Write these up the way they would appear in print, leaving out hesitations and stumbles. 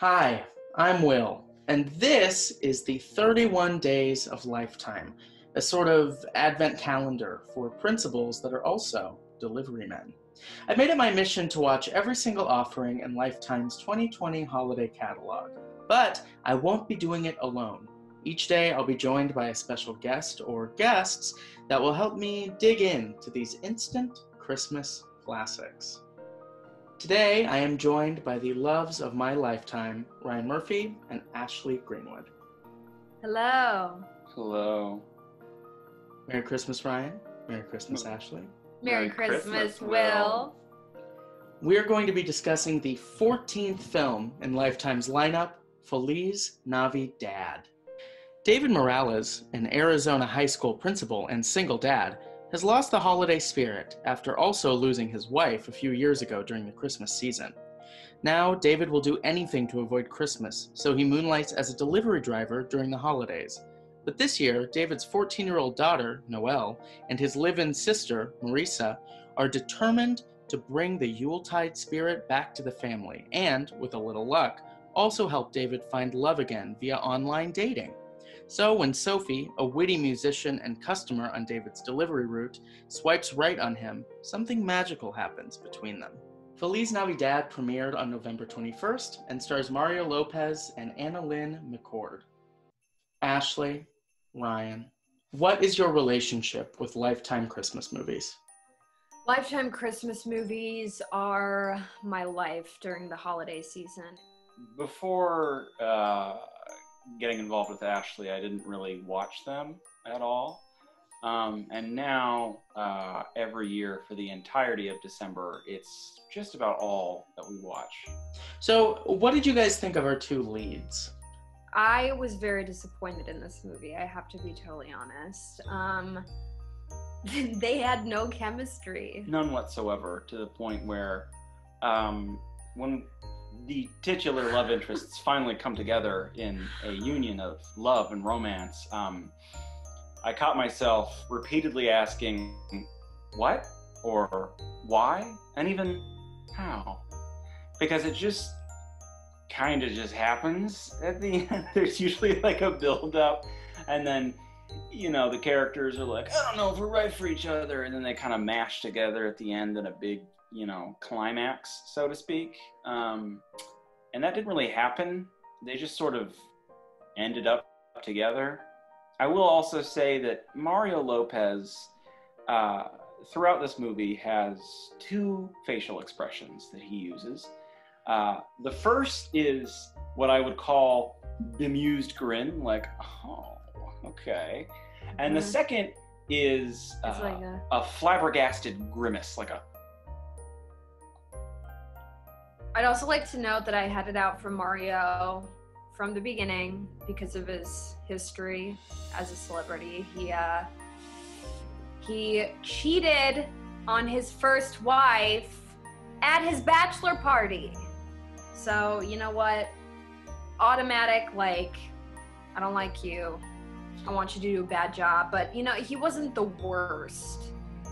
Hi, I'm Will, and this is the 31 Days of Lifetime, a sort of advent calendar for principals that are also delivery men. I've made it my mission to watch every single offering in Lifetime's 2020 holiday catalog, but I won't be doing it alone. Each day I'll be joined by a special guest or guests that will help me dig into these instant Christmas classics. Today, I am joined by the loves of my lifetime, Ryan Murphy and Ashley Greenwood. Hello. Hello. Merry Christmas, Ryan. Merry Christmas, Ashley. Merry Christmas, Will. We are going to be discussing the 14th film in Lifetime's lineup, Feliz, NaviDAD. David Morales, an Arizona high school principal and single dad, has lost the holiday spirit after also losing his wife a few years ago during the Christmas season. Now, David will do anything to avoid Christmas, so he moonlights as a delivery driver during the holidays. But this year, David's 14-year-old daughter, Noelle, and his live-in sister, Marisa, are determined to bring the Yuletide spirit back to the family and, with a little luck, also help David find love again via online dating. So when Sophie, a witty musician and customer on David's delivery route, swipes right on him, something magical happens between them. Feliz NaviDAD premiered on November 21st and stars Mario Lopez and Anna Lynn McCord. Ashley, Ryan, what is your relationship with Lifetime Christmas movies? Lifetime Christmas movies are my life during the holiday season. Before getting involved with Ashley, I didn't really watch them at all. And now, every year for the entirety of December, it's just about all that we watch. So, what did you guys think of our two leads? I was very disappointed in this movie, I have to be totally honest. They had no chemistry. None whatsoever, to the point where when the titular love interests finally come together in a union of love and romance, I caught myself repeatedly asking, what? Or why? And even how? Because it just kind of just happens at the end. There's usually like a build-up, and then, you know, the characters are like, I don't know if we're right for each other, and then they kind of mash together at the end in a big, you know, climax, so to speak. And that didn't really happen. They just sort of ended up together. I will also say that Mario Lopez, throughout this movie, has two facial expressions that he uses. The first is what I would call bemused grin, like, oh, okay. And the second is like a flabbergasted grimace, like a... I'd also like to note that I had it out for Mario from the beginning because of his history as a celebrity. He cheated on his first wife at his bachelor party. So, you know what? Automatic, like, I don't like you. I want you to do a bad job. But, you know, he wasn't the worst.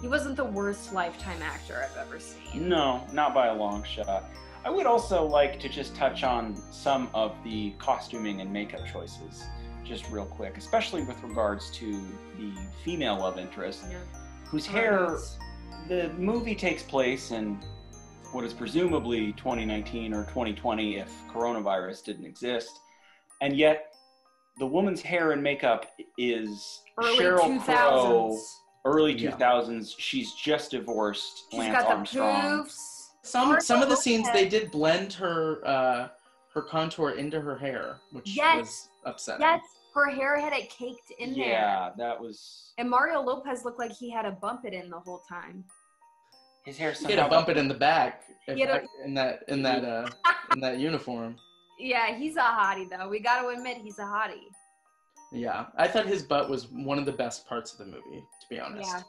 He wasn't the worst Lifetime actor I've ever seen. No, not by a long shot. I would also like to just touch on some of the costuming and makeup choices, just real quick, especially with regards to the female love interest, whose hair, the movie takes place in what is presumably 2019 or 2020 if coronavirus didn't exist, and yet the woman's hair and makeup is early Sheryl 2000s. Crow, early Yeah. 2000s. She's just divorced She's Lance got the Armstrong. poofs. Some of the scenes they did blend her contour into her hair, which was upsetting. Yes, her hair had it caked in there. Yeah, that was... And Mario Lopez looked like he had to bump it in the whole time. His hair He had to bump it in the back He had in that uniform. Yeah, he's a hottie though. We got to admit he's a hottie. Yeah, I thought his butt was one of the best parts of the movie, to be honest. Yeah.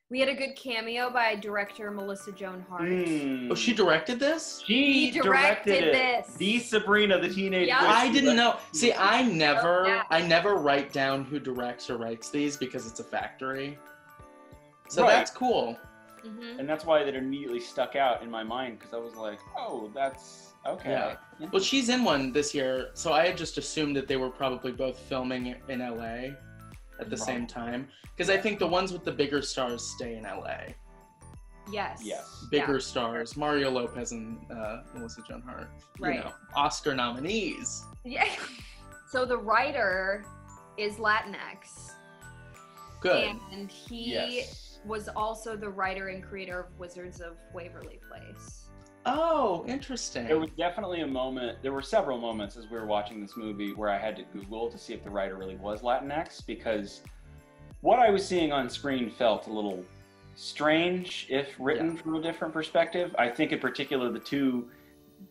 We had a good cameo by director Melissa Joan Hart. Oh, she directed this? She directed it. this. The Sabrina, the teenage Yeah. witch. I didn't know. See, I never Yeah. write down who directs or writes these because it's a factory. So Right. that's cool. Mm-hmm. And that's why that immediately stuck out in my mind, because I was like, oh, that's Okay. Yeah. Well, she's in one this year, so I had just assumed that they were probably both filming in LA at the same time. Because I think the ones with the bigger stars stay in LA. Yes. Bigger stars. Mario Lopez and Melissa Joan Hart. Right. You know, Oscar nominees. Yeah. So the writer is Latinx. Good. And he was also the writer and creator of Wizards of Waverly Place. Oh, interesting. There was definitely a moment, there were several moments as we were watching this movie where I had to Google to see if the writer really was Latinx, because what I was seeing on screen felt a little strange if written from a different perspective. I think in particular the two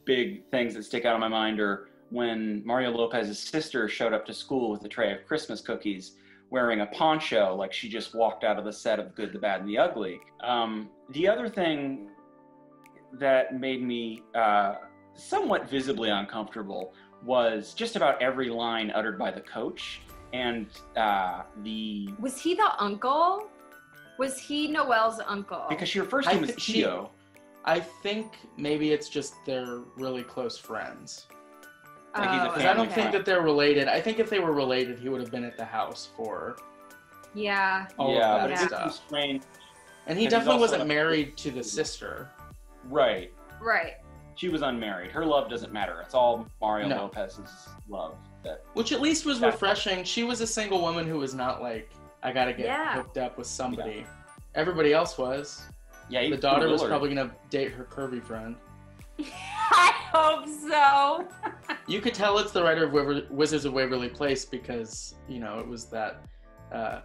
big things that stick out in my mind are when Mario Lopez's sister showed up to school with a tray of Christmas cookies wearing a poncho like she just walked out of the set of Good, the Bad, and the Ugly. The other thing that made me somewhat visibly uncomfortable was just about every line uttered by the coach. And Was he the uncle? Was he Noelle's uncle? Because your first name is Tio. I think maybe it's just they're really close friends. Like he's a Because I don't think that they're related. I think if they were related, he would have been at the house for all of that stuff. Strange. And he definitely wasn't married to the sister. Right. Right. She was unmarried. Her love doesn't matter. It's all Mario Lopez's love. Which at least was refreshing. She was a single woman who was not like, I gotta get hooked up with somebody. Yeah. Everybody else was. Yeah, the daughter was probably gonna date her curvy friend. I hope so. You could tell it's the writer of Wizards of Waverly Place because, you know, it was that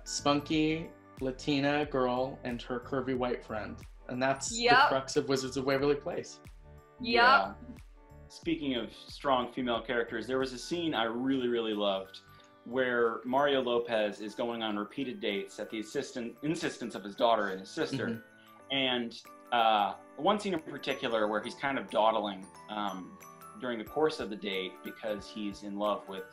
spunky Latina girl and her curvy white friend. And that's the crux of Wizards of Waverly Place. Yeah. Speaking of strong female characters, there was a scene I really, really loved where Mario Lopez is going on repeated dates at the insistence of his daughter and his sister. And one scene in particular where he's kind of dawdling during the course of the date because he's in love with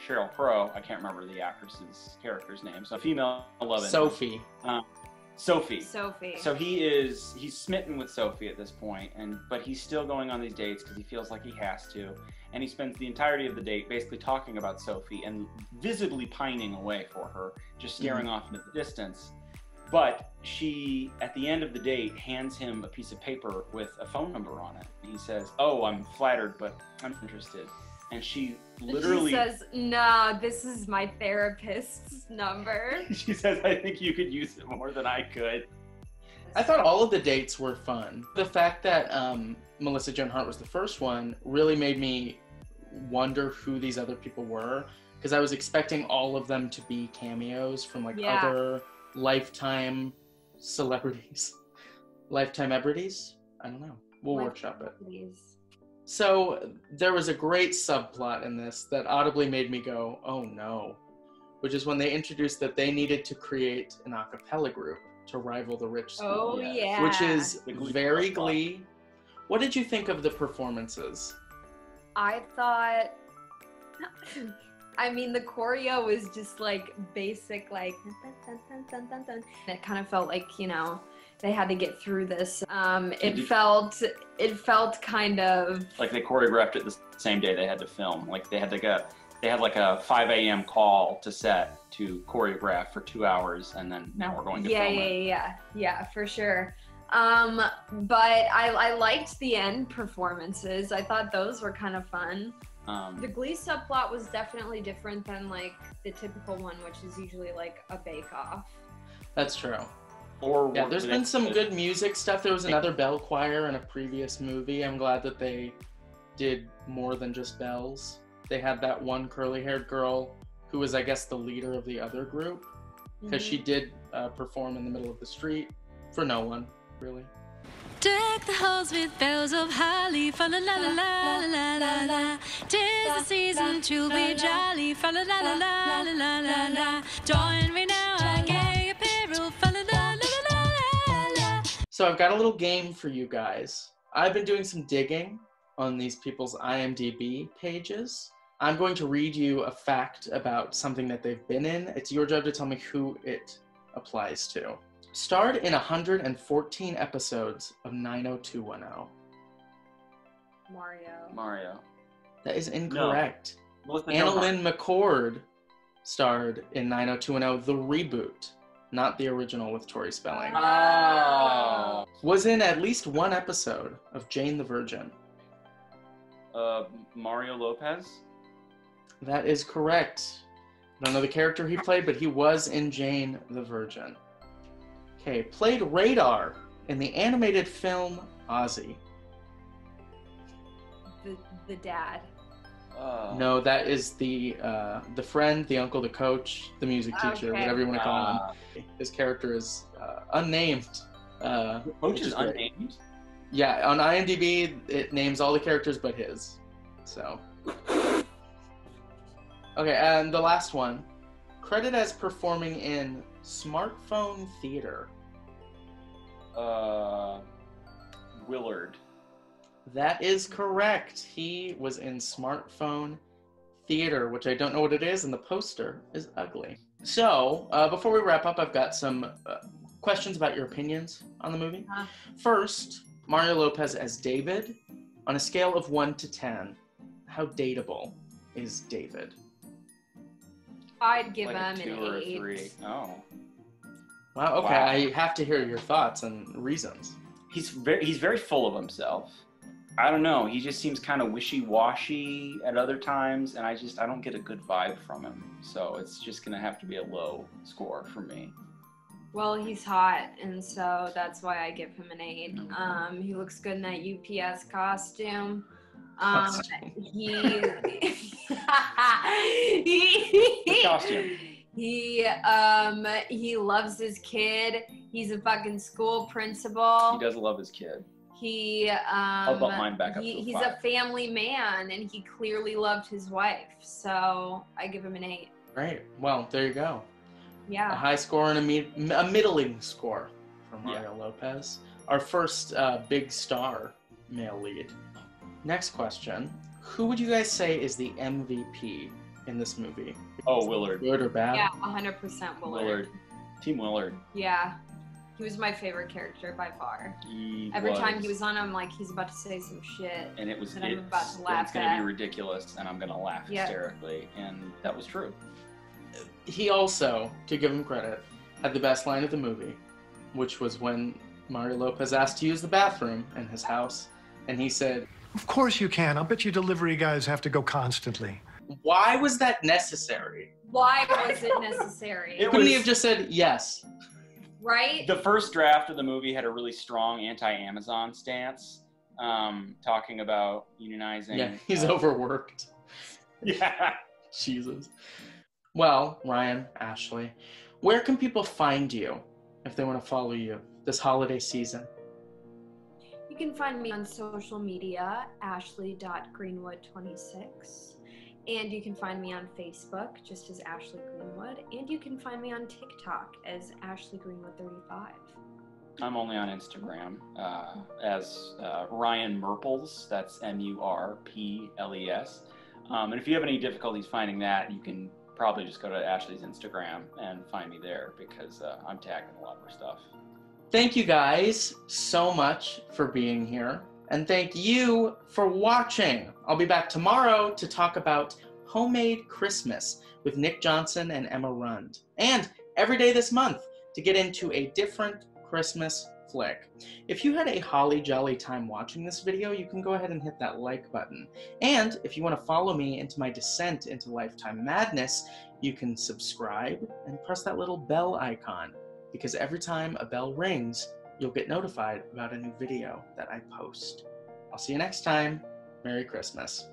Sheryl Crow. I can't remember the actress's character's name. So female love interest. Sophie. So he's smitten with Sophie at this point, but he's still going on these dates because he feels like he has to. And he spends the entirety of the date basically talking about Sophie and visibly pining away for her, just staring off into the distance. But she, at the end of the date, hands him a piece of paper with a phone number on it. And he says, "Oh, I'm flattered, but I'm interested." And she literally says, "Nah, this is my therapist's number." She says, "I think you could use it more than I could." I thought all of the dates were fun. The fact that Melissa Joan Hart was the first one really made me wonder who these other people were, because I was expecting all of them to be cameos from like other Lifetime celebrities. Lifetime ebrities? I don't know. We'll workshop it. So there was a great subplot in this that audibly made me go, oh no, which is when they introduced that they needed to create an a cappella group to rival the Rich School. Oh yeah. Which is very Glee. What did you think of the performances? I thought, I mean, the choreo was just like basic, like, dun, dun, dun, dun, dun. It kind of felt like, you know, they had to get through this. It felt kind of like they choreographed it the same day they had to film. Like they had like a 5 a.m. call to set to choreograph for 2 hours, and then now we're going to film it. Yeah, for sure. But I liked the end performances. I thought those were kind of fun. The Glee subplot was definitely different than like the typical one, which is usually like a bake-off. That's true. Or there's been some good music stuff. There was another bell choir in a previous movie. I'm glad that they did more than just bells. They had that one curly-haired girl who was, I guess, the leader of the other group, because she did perform in the middle of the street for no one, really. Deck the halls with bells of holly, fa la la la la la la la. 'Tis the season to be jolly, fa la la la la la la la. Join me now, I gay apparel, fa la la la la la la. So I've got a little game for you guys. I've been doing some digging on these people's IMDb pages. I'm going to read you a fact about something that they've been in. It's your job to tell me who it applies to. Starred in 114 episodes of 90210. Mario. That is incorrect. Melissa Anna Joan Hart. Lynn McCord starred in 90210, the reboot, not the original with Tori Spelling. Oh. Was in at least one episode of Jane the Virgin. Mario Lopez. That is correct. I don't know the character he played, but he was in Jane the Virgin. Okay, played Radar in the animated film Ozzy. The dad. No, that is the friend, the uncle, the coach, the music teacher, Okay. whatever you want to call him. His character is unnamed. Coach is great. unnamed? Yeah, on IMDb, it names all the characters but his. So. Okay, and the last one. Credited as performing in Smartphone Theater. Willard. That is correct. He was in Smartphone Theater, which I don't know what it is, and the poster is ugly. So, before we wrap up, I've got some questions about your opinions on the movie. First, Mario Lopez as David. On a scale of 1 to 10, how dateable is David? I'd give Like him a 2 an or a 8. 3. Oh. Wow, okay, Wow. I have to hear your thoughts and reasons. He's very full of himself. I don't know. He just seems kind of wishy-washy at other times, and I don't get a good vibe from him. So it's just gonna have to be a low score for me. Well, he's hot, and so that's why I give him an 8. He looks good in that UPS costume. Costume. The costume. He loves his kid. He's a fucking school principal. He does love his kid. I'll bump mine back up to a he's 5. a family man, and he clearly loved his wife. So I give him an 8. Right. Well, there you go. A Yeah. high score and a middling score for Mario Lopez. Our first big star male lead. Next question. Who would you guys say is the MVP in this movie? Oh, Willard. Good or bad? Yeah, 100% Willard. Team Willard. Yeah. He was my favorite character by far. Every time he was on, I'm like, he's about to say some shit. And it was that I'm about to laugh it's going to at. be ridiculous, and I'm going to laugh hysterically. And that was true. He also, to give him credit, had the best line of the movie, which was when Mario Lopez asked to use the bathroom in his house, and he said, Of course you can. I'll bet you delivery guys have to go constantly. why was that necessary? Why was it necessary? Couldn't he have just said yes? Right? The first draft of the movie had a really strong anti-Amazon stance, talking about unionizing. Yeah, he's overworked. Yeah. Jesus. Well, Ryan, Ashley, where can people find you if they want to follow you this holiday season? You can find me on social media, ashley.greenwood26. And you can find me on Facebook, just as Ashley Greenwood. And you can find me on TikTok as Ashley Greenwood35. I'm only on Instagram as Ryan Murples. That's Murples. And if you have any difficulties finding that, you can probably just go to Ashley's Instagram and find me there, because I'm tagging a lot of her stuff. Thank you guys so much for being here. And thank you for watching. I'll be back tomorrow to talk about Homemade Christmas with Nick Johnson and Emma Rund. And every day this month to get into a different Christmas flick. If you had a holly jolly time watching this video, you can go ahead and hit that like button. And if you want to follow me into my descent into Lifetime Madness, you can subscribe and press that little bell icon, because every time a bell rings, you'll get notified about a new video that I post. I'll see you next time. Merry Christmas.